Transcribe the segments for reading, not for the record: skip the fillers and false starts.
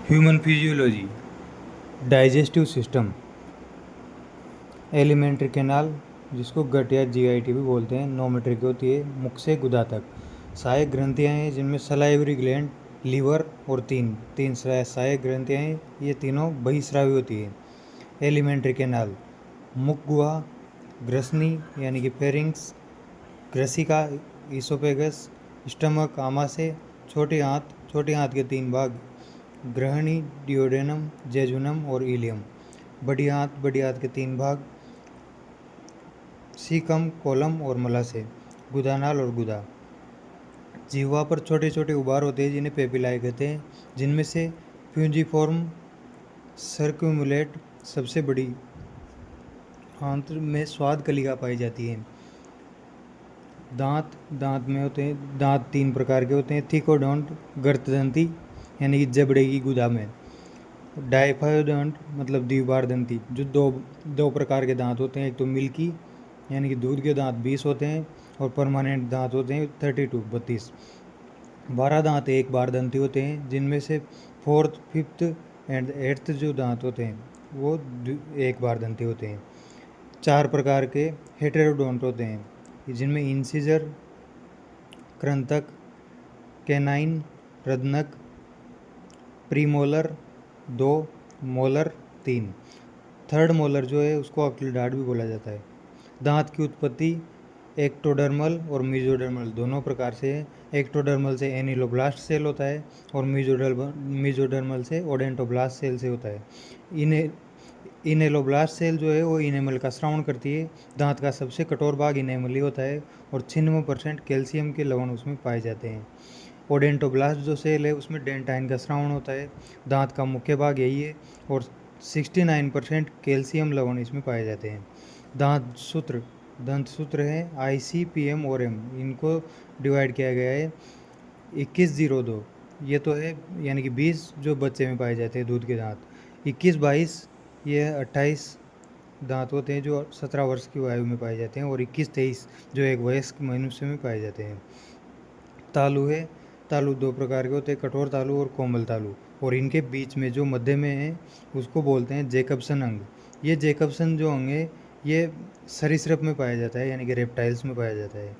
Human physiology, digestive system, alimentary canal जिसको गट या GIT भी बोलते हैं, 9 मीटर की होती है, मुख से गुदा तक। सहायक ग्रंथियाँ हैं जिनमें सलाइवरी ग्लैंड, लीवर और तीन तीन सहायक ग्रंथियाँ हैं, ये तीनों बहिस्रावी होती है। एलिमेंट्री कैनाल, मुख गुहा, ग्रसनी यानी कि फेरिंग्स, ग्रसिका, ईसोफेगस, स्टमक आमाशय, छोटी आंत के 3 भाग, ग्रहणी, डियोडेनम, जेजुनम और इलियम। बड़ी आंत के 3 भाग, सीकम, कोलम और मलाशय, गुदानाल और गुदा। जिह्वा पर छोटे छोटे उभार होते हैं जिन्हें पेपिलाए कहते हैं, जिनमें से फ्यूजिफॉर्म सर्क्यूमुलेट सबसे बड़ी आंत में स्वाद कलिका पाई जाती है। दांत में होते हैं, दांत 3 प्रकार के होते हैं, थिकोडोंट गर्तदंती यानी कि जबड़े की गुदा में, डाइफायोडोंट मतलब द्विबार दंती जो दो प्रकार के दांत होते हैं, एक तो मिल्की यानी कि दूध के दांत 20 होते हैं और परमानेंट दांत होते हैं 32। 12 दांत एक बार दंती होते हैं जिनमें से 4th, 5th एंड 8th जो दांत होते हैं वो एक बार दंती होते हैं। 4 प्रकार के हेटेरोडोंट होते हैं जिनमें इंसिजर, कृंतक, कैनाइन, रदनक, प्रीमोलर 2, मोलर 3। थर्ड मोलर जो है उसको ऑक्लिडार्ड भी बोला जाता है। दांत की उत्पत्ति एक्टोडर्मल और मीजोडर्मल दोनों प्रकार से है। एक्टोडर्मल से एनिलोब्लास्ट सेल होता है और मीजोडर्मल से ओडेंटोब्लास्ट सेल से होता है। इनेलोब्लास्ट सेल जो है वो इनेमल का स्रावण करती है। दांत का सबसे कठोर भाग इनेमल ही होता है और 96% कैल्शियम के लवण उसमें पाए जाते हैं। ओडेंटोब्लास्ट जो सेल है उसमें डेंटाइन का स्रावण होता है। दांत का मुख्य भाग यही है और 69% कैल्शियम लवण इसमें पाए जाते हैं। दंत सूत्र है ICPM और M, इनको डिवाइड किया गया है 2102। ये तो है यानी कि 20 जो बच्चे में पाए जाते हैं दूध के दांत, 21-22 ये 28 दांत होते हैं जो 17 वर्ष की आयु में पाए जाते हैं और 21-23 जो एक वयस्क मनुष्य में पाए जाते हैं। तालु 2 प्रकार के होते हैं, कठोर तालु और कोमल तालु, और इनके बीच में जो मध्य में है उसको बोलते हैं जैकबसन अंग। ये जैकबसन जो अंग है ये सरीसृप में पाया जाता है यानी कि रेप्टाइल्स में पाया जाता है।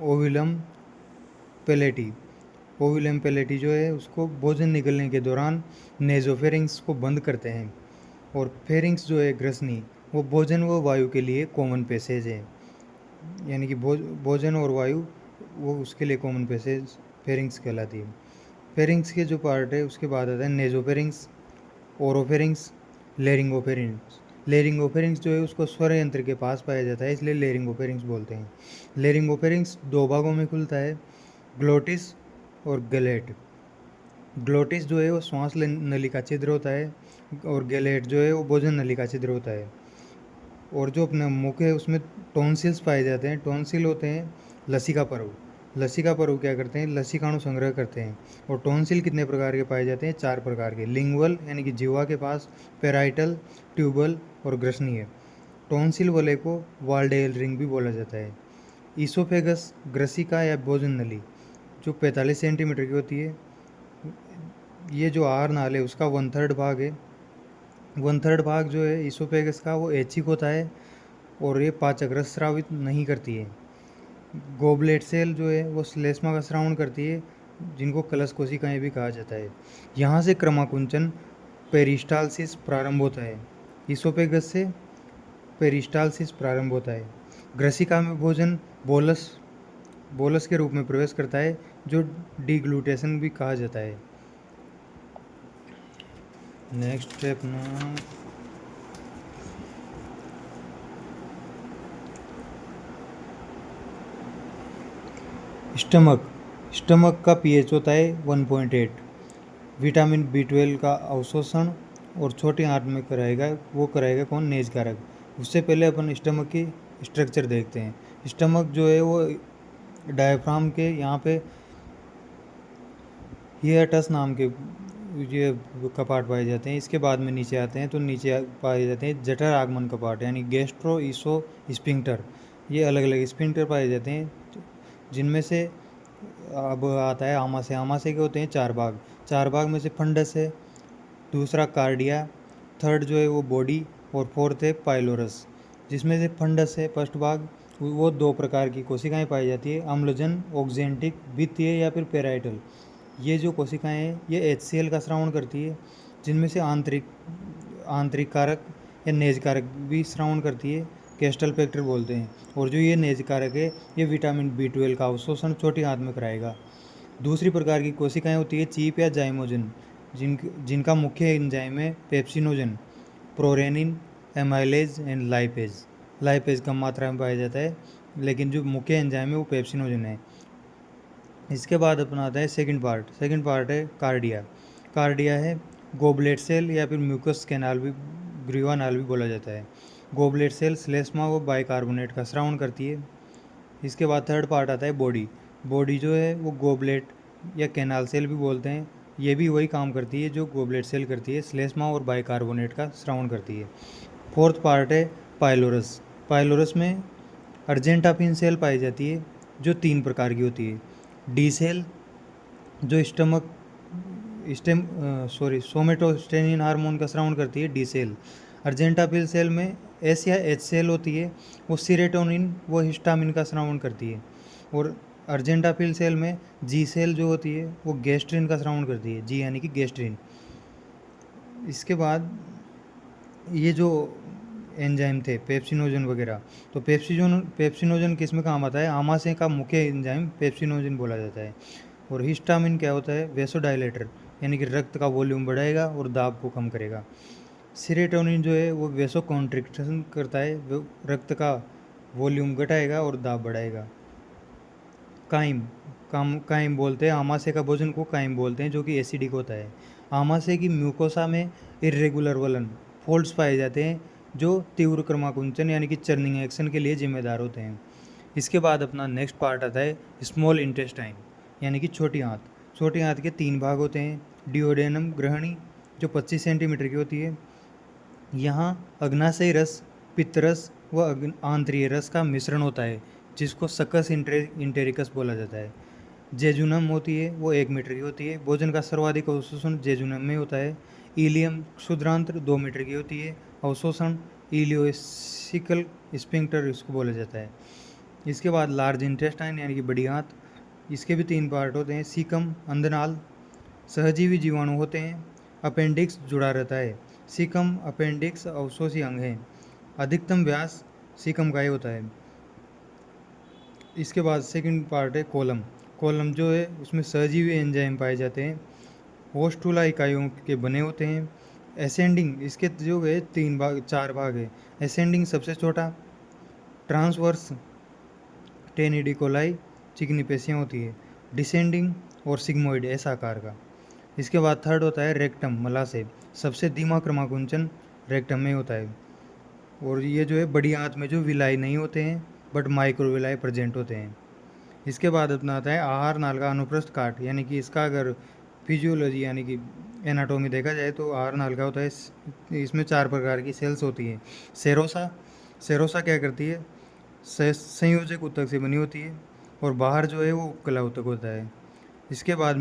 ओविलम पेलेटी जो है उसको भोजन निकलने के दौरान नेजोफेरिंग्स को बंद करते हैं, और फेरिंग्स जो है ग्रसनी वो भोजन व वायु के लिए कॉमन पैसेज है, यानी कि भोजन और वायु वो उसके लिए कॉमन पैसेज फेरिंग्स कहलाती है। फेरिंग्स के जो पार्ट है उसके बाद आता है नेजोफेरिंग्स, ओरोफेरिंग्स, लेरिंगोफेरिंग्स जो है उसको स्वर यंत्र के पास पाया जाता है इसलिए लेरिंगोफेरिंग्स बोलते हैं। लेरिंगोफेरिंग्स 2 भागों में खुलता है, ग्लोटिस और गैलेट। ग्लोटिस जो है वो श्वास नली का छिद्र होता है और गैलेट जो है वो भोजन नली का छिद्र होता है। और जो अपना मुख है उसमें टॉन्सिल्स पाए जाते हैं। टॉन्सिल होते हैं लसिका पर्व क्या करते हैं, लसिकाणु संग्रह करते हैं। और टॉन्सिल कितने प्रकार के पाए जाते हैं, 4 प्रकार के, लिंगुअल यानी कि जिह्वा के पास, पेराइटल, ट्यूबल और ग्रसनीय। टॉन्सिल वाले को वाल्डेल रिंग भी बोला जाता है। ईसोफेगस, ग्रसिका या भोजन नली जो 45 सेंटीमीटर की होती है, ये जो आहार नाल है उसका 1/3 भाग है। 1/3 भाग जो है ईसोफेगस का वो ऐच्छिक होता है और ये पाचक रस स्रावित नहीं करती है। गोबलेट सेल जो है वो श्लेष्मा का श्रावण करती है जिनको कलश कोशिकाएं भी कहा जाता है। यहाँ से क्रमाकुंचन पेरिस्टालसिस प्रारंभ होता है। ईसोफेगस से पेरिस्टालसिस प्रारंभ होता है। ग्रसिका में भोजन बोलस के रूप में प्रवेश करता है जो डिग्लूटेशन भी कहा जाता है। नेक्स्ट स्टेप ना स्टमक का पीएच होता है 1.8। विटामिन B12 का अवशोषण और छोटी आंत में कराएगा कौन, नेज कारक। उससे पहले अपन स्टमक की स्ट्रक्चर देखते हैं। स्टमक जो है वो डायफ्राम के यहाँ पे हिएटस नाम के ये कपाट पाए जाते हैं। इसके बाद में नीचे आते हैं तो नीचे पाए जाते हैं जठर आगमन कपाट यानी गैस्ट्रो ईसो स्पिंक्टर। ये अलग अलग स्पिंक्टर पाए जाते हैं जिनमें से अब आता है आमाशय। आमाशय के होते हैं 4 भाग। 4 भाग में से फंडस है, दूसरा कार्डिया, थर्ड जो है वो बॉडी, और फोर्थ है पाइलोरस। जिसमें से फंडस है फर्स्ट भाग, वो 2 प्रकार की कोशिकाएं पाई जाती है, अम्लजन ऑक्जेंटिक वित्तीय या फिर पेराइटल। ये जो कोशिकाएं हैं ये HCl का स्रावण करती है, जिनमें से आंतरिक कारक या नेज कारक भी श्रावण करती है, कैस्टल फैक्टर बोलते हैं। और जो ये नेज कारक है ये विटामिन B12 का अवशोषण छोटी आंत में कराएगा। दूसरी प्रकार की कोशिकाएं होती है चीप या जाइमोजन, जिनका मुख्य एंजाइम है pepsinogen, prorennin, amylase and lipase. Lipase कम मात्रा में पाया जाता है, लेकिन जो मुख्य एंजाइम है वो पेप्सिनोजन है। इसके बाद अपना आता है सेकंड पार्ट है कार्डिया। कार्डिया है गोबलेट सेल या फिर म्यूकस कैनाल भी, ग्रीवा नाल भी बोला जाता है। गोबलेट सेल श्लेष्मा व बाइकार्बोनेट का स्रावण करती है। इसके बाद थर्ड पार्ट आता है बॉडी। बॉडी जो है वो गोबलेट या कैनाल सेल भी बोलते हैं, ये भी वही काम करती है जो गोबलेट सेल करती है, श्लेष्मा और बाइकार्बोनेट का स्रावण करती है। फोर्थ पार्ट है पाइलोरस। पाइलोरस में अर्जेंटापिन सेल पाई जाती है जो 3 प्रकार की होती है। डी सेल जो सोमेटोस्टेनिन हार्मोन का स्रावण करती है, डी सेल। अर्जेंटापिल सेल में एस या एच सेल होती है, वो सीरोटोनिन व हिस्टामिन का स्रावण करती है। और अर्जेंटापिल सेल में जी सेल जो होती है वो गैस्ट्रिन का स्रावण करती है, जी यानी कि गैस्ट्रिन। इसके बाद ये जो एंजाइम थे पेप्सिनोजन वगैरह, तो पेप्सिनोजन किस में काम आता है? आमाशय का मुख्य एंजाइम पेप्सिनोजन बोला जाता है। और हिस्टामिन क्या होता है? वेसोडाइलेटर, यानी कि रक्त का वॉल्यूम बढ़ाएगा और दाब को कम करेगा। सीरोटोनिन जो है वो वेसो कॉन्ट्रिक्शन करता है, वो रक्त का वॉल्यूम घटाएगा और दाब बढ़ाएगा। काइम बोलते हैं, आमाशय का भोजन को काइम बोलते हैं, जो कि एसिडिक होता है। आमाशय की म्यूकोसा में इर्रेगुलर वलन फोल्ड्स पाए जाते हैं, जो तीव्र क्रमाकुंचन यानी कि चर्निंग एक्शन के लिए जिम्मेदार होते हैं। इसके बाद अपना नेक्स्ट पार्ट आता है स्मॉल इंटेस्टाइन, यानी कि छोटी आंत। छोटी आंत के 3 भाग होते हैं। डिओडेनम ग्रहणी जो 25 सेंटीमीटर की होती है। यहाँ अग्नाशयी रस, पित्तरस व आंतरीय रस का मिश्रण होता है, जिसको सकस इंटेरिकस बोला जाता है। जेजुनम होती है वो 1 मीटर की होती है। भोजन का सर्वाधिक अवशोषण जेजुनम में होता है। इलियम क्षुद्रांत्र 2 मीटर की होती है। अवशोषण इलियोसिकल स्पिंक्टर इसको बोला जाता है। इसके बाद लार्ज इंटेस्टाइन यानी कि बड़ी आंत, इसके भी 3 पार्ट होते हैं। सीकम अंधनाल, सहजीवी जीवाणु होते हैं। अपेंडिक्स जुड़ा रहता है। सीकम अपेंडिक्स अवशोषी अंग है। अधिकतम व्यास सीकम का ही होता है। इसके बाद सेकंड पार्ट है कोलम। कोलम जो है उसमें सहजीवी एंजाइम पाए जाते हैं, होस्टुला इकाइयों के बने होते हैं। एसेंडिंग, इसके जो है 4 भाग है। एसेंडिंग सबसे छोटा, ट्रांसवर्स टेनिडिकोलाई चिकनी पेशियाँ होती है। डिसेंडिंग और सिग्मोइड ऐसा आकार का। इसके बाद थर्ड होता है रेक्टम मलाशय, सबसे धीमा क्रमाकुंचन रेक्टम में होता है। और ये जो है बड़ी आंत में जो विलाई नहीं होते हैं, बट माइक्रोविलाई प्रेजेंट होते हैं। इसके बाद अपना आता है आहार नाल का अनुप्रस्थ काट, यानी कि इसका अगर फिजियोलॉजी यानी कि एनाटोमी देखा जाए तो आहार नाल का होता है। इसमें 4 प्रकार की सेल्स होती हैं। सेरोसा क्या करती है? संयोजक ऊतक से बनी होती है, और बाहर जो है वो उपकला ऊतक होता है। इसके बाद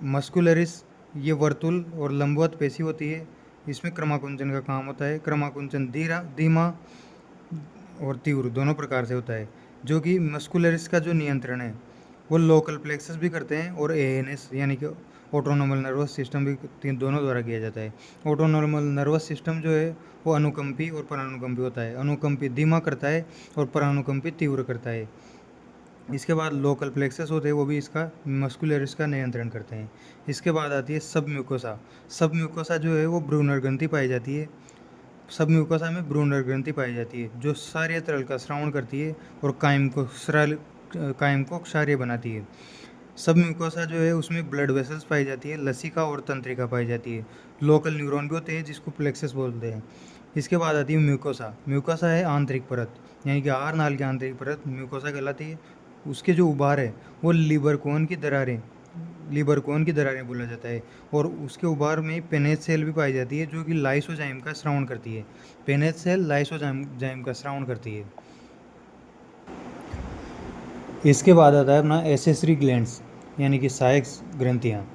मस्कुलरिस, ये वर्तुल और लंबवत पेशी होती है। इसमें क्रमाकुंचन का काम होता है। क्रमाकुंचन धीमा और तीव्र दोनों प्रकार से होता है। जो कि मस्कुलरिस का जो नियंत्रण है वो लोकल प्लेक्सस भी करते हैं, और ANS यानी कि ऑटोनोमल नर्वस सिस्टम भी दोनों द्वारा किया जाता है। ऑटोनोमल नर्वस सिस्टम जो है वो अनुकंपी और परानुकंपी होता है। अनुकंपी धीमा करता है और परानुकंपी तीव्र करता है। इसके बाद लोकल प्लेक्सस होते हैं, वो भी इसका मस्कुलरिस का नियंत्रण करते हैं। इसके बाद आती है सब म्यूकोसा। सब म्यूकोसा जो है वो ब्रूनर ग्रंथि पाई जाती है। सब म्यूकोसा में ब्रूनर ग्रंथि पाई जाती है, जो क्षारीय तरल का स्रावण करती है और कायम को क्षारीय बनाती है। सब म्यूकोसा जो है उसमें ब्लड वेसल्स पाई जाती है, लसिका और तंत्रिका पाई जाती है। लोकल न्यूरॉन भी होते हैं जिसको प्लेक्सस बोलते हैं। इसके बाद आती है म्यूकोसा। म्यूकोसा है आंतरिक परत, यानी कि आहार नाल की आंतरिक परत म्यूकोसा कहलाती है। उसके जो उभार है वो लीबर कोन की दरारें बोला जाता है। और उसके उभार में पेनेज सेल भी पाई जाती है, जो कि लाइसोजाइम का स्रावण करती है। पेनेज सेल लाइसोजाइम का स्रावण करती है। इसके बाद आता है अपना एसेसरी ग्लैंड्स यानी कि सहायक ग्रंथियाँ।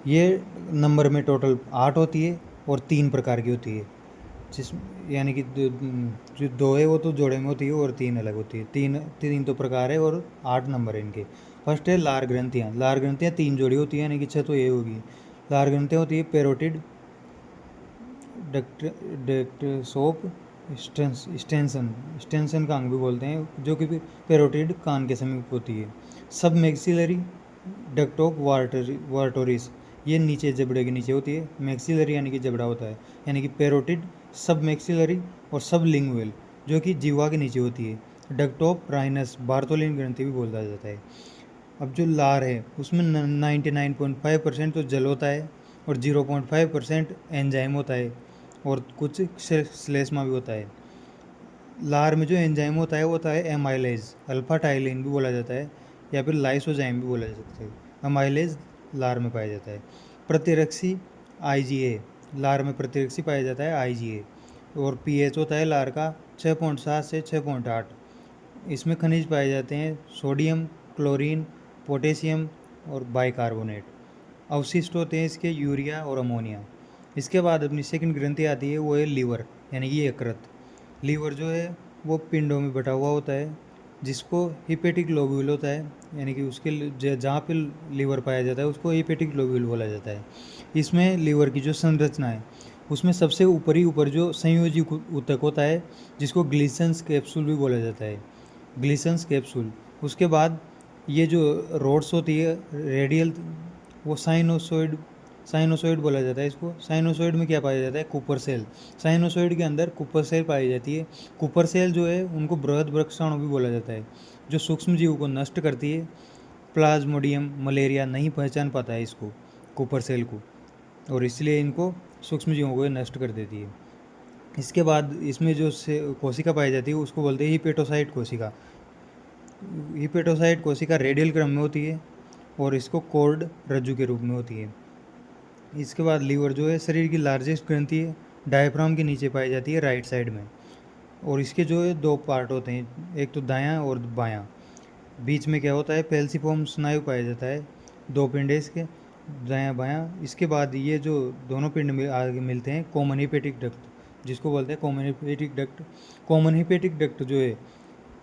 ये नंबर में टोटल 8 होती है और 3 प्रकार की होती है, जिस यानी कि जो 2 है वो तो जोड़े में होती है और 3 अलग होती है। तीन तीन तो प्रकार है और 8 नंबर है इनके। फर्स्ट है लार ग्रंथियाँ। लार ग्रंथियाँ 3 जोड़ी होती है, यानी कि 6 तो ये होगी। लार ग्रंथियाँ होती है पेरोटिड, डक्ट सोप, स्टेंसन का अंग भी बोलते हैं, जो कि पेरोटिड कान के समीप होती है। सब मैक्सिलरी डक्ट ऑफ वार्टोरिस, ये नीचे जबड़े के नीचे होती है। मैक्सिलरी यानी कि जबड़ा होता है, यानी कि पेरोटिड, सब मैक्सिलरी और सब लिंगुअल, जो कि जीवा के नीचे होती है। डक्ट ऑफ राइनस, बार्टोलिन ग्रंथि भी बोला जाता है। अब जो लार है उसमें 99.5% तो जल होता है और 0.5% एंजाइम होता है और कुछ श्लेष्मा भी होता है। लार में जो एंजाइम होता है वो होता है एमाइलेज, अल्फा टाइलिन भी बोला जाता है, या फिर लाइसोजाइम भी बोला जाता है। अमाइलेज लार में पाया जाता है। प्रतिरक्षी आईजीए, लार में प्रतिरक्षी पाया जाता है आईजीए। और पीएच होता है लार का 6.7 से 6.8। इसमें खनिज पाए जाते हैं सोडियम, क्लोरीन, पोटेशियम और बाइकार्बोनेट। अवशिष्ट होते हैं इसके यूरिया और अमोनिया। इसके बाद अपनी सेकंड ग्रंथि आती है, वो है लीवर यानी कि यकृत। लीवर जो है वो पिंडों में बटा हुआ होता है, जिसको हिपेटिक लोब्यूल होता है, यानी कि उसके जहाँ पे लीवर पाया जाता है उसको हिपेटिक लोब्यूल बोला जाता है। इसमें लीवर की जो संरचना है उसमें सबसे ऊपर जो संयोजी ऊतक होता है, जिसको ग्लीसन्स कैप्सूल भी बोला जाता है, ग्लीसन्स कैप्सूल। उसके बाद ये जो रोड्स होती है रेडियल, वो साइनोसोइड बोला जाता है इसको। साइनोसोइड में क्या पाया जाता है, कुपर सेल। साइनोसोइड के अंदर कुपर सेल पाई जाती है। कुपर सेल जो है उनको बृहद वृक्षाणु भी बोला जाता है, जो सूक्ष्म जीव को नष्ट करती है। प्लाज्मोडियम मलेरिया नहीं पहचान पाता है इसको, कुपर सेल को, और इसलिए इनको सूक्ष्म जीवों को नष्ट कर देती है। इसके बाद इसमें जो कोशिका पाई जाती है उसको बोलते हैं हिपेटोसाइट कोशिका। हिपेटोसाइट कोशिका रेडियल क्रम में होती है और इसको कोर्ड रज्जु के रूप में होती है। इसके बाद लीवर जो है शरीर की लार्जेस्ट ग्रंथि है, डायफ्राम के नीचे पाई जाती है राइट साइड में। और इसके जो है 2 पार्ट होते हैं, एक तो दायां और बायां। बीच में क्या होता है, पेल्सिफॉर्म स्नायु पाया जाता है, 2 पिंड है इसके, दायां बायां। इसके बाद ये जो दोनों पिंड में आगे मिलते हैं कॉमन हिपेटिक डक्ट, जिसको बोलते हैं common hepatic duct. Common hepatic duct जो है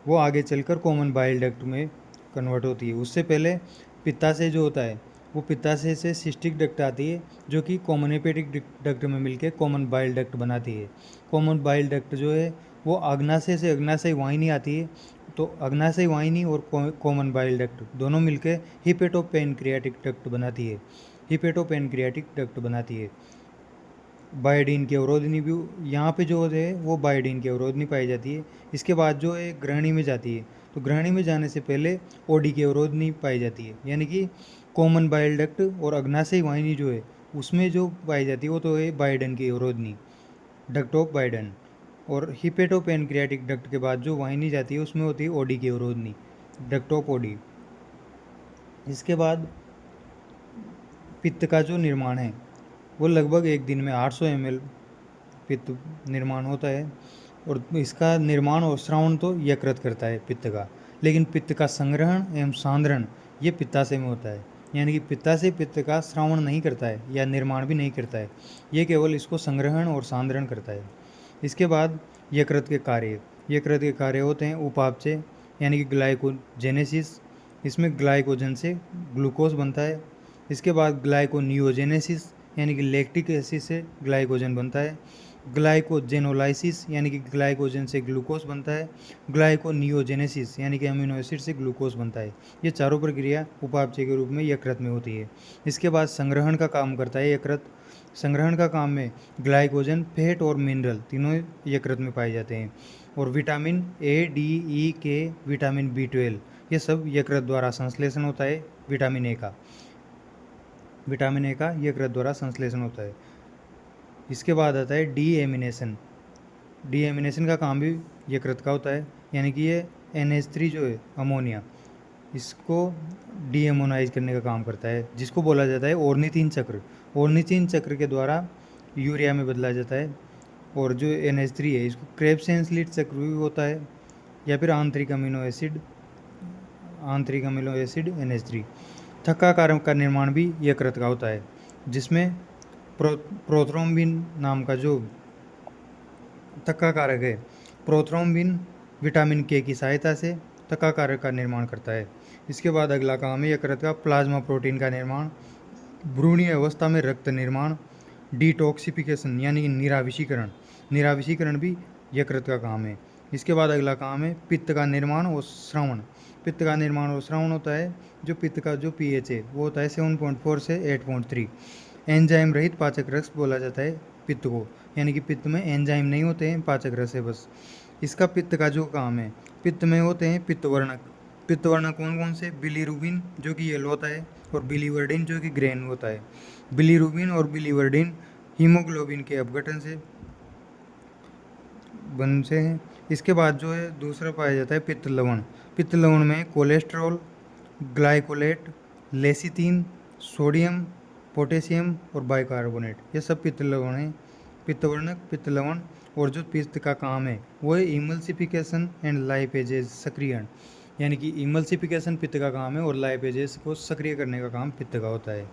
वो आगे चलकर कॉमन बाइल डक्ट में कन्वर्ट होती है। उससे पहले पित्ताशय जो होता है वो पित्ताशय से सिस्टिक डक्ट आती है, जो कि कॉमन हेपेटिक डक्ट में मिलकर कॉमन बाइल डक्ट बनाती है। कॉमन बाइल डक्ट जो है वो अग्नाशय से अग्नाशय वाहिनी आती है, तो अग्नाशय वाहिनी और कॉमन बाइल डक्ट दोनों मिलकर हिपेटोपेनक्रियाटिक डक्ट बनाती है, हिपेटोपेनक्रियाटिक डक्ट बनाती है। बायोडीन की अवरोधनी भी यहाँ पे जो है वो बायोडीन की अवरोधनी पाई जाती है। इसके बाद जो है ग्रहणी में जाती है, तो ग्रहणी में जाने से पहले ओडी की अवरोधनी पाई जाती है, यानी कि कॉमन बाइल डक्ट और अग्नाशय वाहिनी जो है उसमें जो पाई जाती है वो तो है बाइडन की अवरोधनी, डक्ट ऑफ बाइडन। और हिपेटोपेनक्रियाटिक डक्ट के बाद जो वाहिनी जाती है उसमें होती है ओडी की अवरोधनी, डक्ट ऑफ ओडी। इसके बाद पित्त का जो निर्माण है वो लगभग एक दिन में 800 ml पित्त निर्माण होता है, और इसका निर्माण और श्रावण तो यकृत करता है पित्त का, लेकिन पित्त का संग्रहण एवं सांद्रण ये पित्ताशय में होता है, यानी कि पित्ताशय पित्त का श्रावण नहीं करता है या निर्माण भी नहीं करता है, ये केवल इसको संग्रहण और सांद्रण करता है। इसके बाद यकृत के कार्य, यकृत के कार्य होते हैं उपापचय यानी कि ग्लाइकोजेनेसिस, इसमें ग्लाइकोजन से ग्लूकोज बनता है। इसके बाद ग्लाइकोनियोजेनेसिस यानी कि लैक्टिक एसिड से ग्लाइकोजन बनता है। ग्लाइकोजेनोलाइसिस यानी कि ग्लाइकोजन से ग्लूकोज बनता है। ग्लाइकोनियोजेनेसिस यानी कि अमीनो एसिड से ग्लूकोज बनता है। ये चारों प्रक्रिया उपापचय के रूप में यकृत में होती है। इसके बाद संग्रहण का काम करता है यकृत। संग्रहण का काम में ग्लाइकोजन, फैट और मिनरल तीनों यकृत में पाए जाते हैं। और विटामिन ए, डी, ई, के, विटामिन B12 ये सब यकृत द्वारा संश्लेषण होता है। विटामिन ए का यकृत द्वारा संश्लेषण होता है। इसके बाद आता है डीएमिनेशन। डीएमिनेशन का काम भी यकृत का होता है, यानी कि ये NH3 जो है अमोनिया, इसको डीएमोनाइज करने का काम करता है, जिसको बोला जाता है ऑर्निथिन चक्र। ऑर्निथिन चक्र के द्वारा यूरिया में बदला जाता है। और जो NH3 है इसको क्रेब्स एंड स्लिट चक्र भी होता है, या फिर आंतरिक अमीनो एसिड आंतरिक अमीनो एसिड NH3। थक्का कारक का निर्माण भी यकृत का होता है, जिसमें प्रोथ्रोम्बिन नाम का जो थक्का कारक है, प्रोथ्रोम्बिन विटामिन के की सहायता से थक्का कारक का निर्माण करता है। इसके बाद अगला काम है यकृत का प्लाज्मा प्रोटीन का निर्माण, भ्रूणीय अवस्था में रक्त निर्माण, डिटॉक्सिफिकेशन यानी कि निराविषीकरण भी यकृत का काम है। इसके बाद अगला काम है पित्त का निर्माण और श्रवण। पित्त का निर्माण और श्रवण होता है, जो पित्त का जो pH है वो होता है 7.4 से 8.3। एंजाइम रहित पाचक रस बोला जाता है पित्त को, यानी कि पित्त में एंजाइम नहीं होते हैं, पाचक रस है बस। इसका पित्त का जो काम है, पित्त में होते हैं पित्तवर्णक। पित्तवर्णक कौन कौन से? बिलीरुबिन जो कि येलो होता है, और बिलीवर्डिन जो कि ग्रीन होता है। बिलीरुबिन और बिलीवर्डिन हीमोग्लोबिन के अपघटन से बनते हैं। इसके बाद जो है दूसरा पाया जाता है पित्त लवण। पित्त लवण में cholesterol, glycolate, lecithin, sodium, potassium और बाइकार्बोनेट, ये सब पित्त लवण है। पित्तवर्णक, पित्त लवण। और जो पित्त का काम है वो है इमल्सिफिकेशन एंड लाइपेजेज सक्रियण, यानी कि इमल्सिफिकेशन पित्त का काम है और लाइपेजेज को सक्रिय करने का काम पित्त का होता है।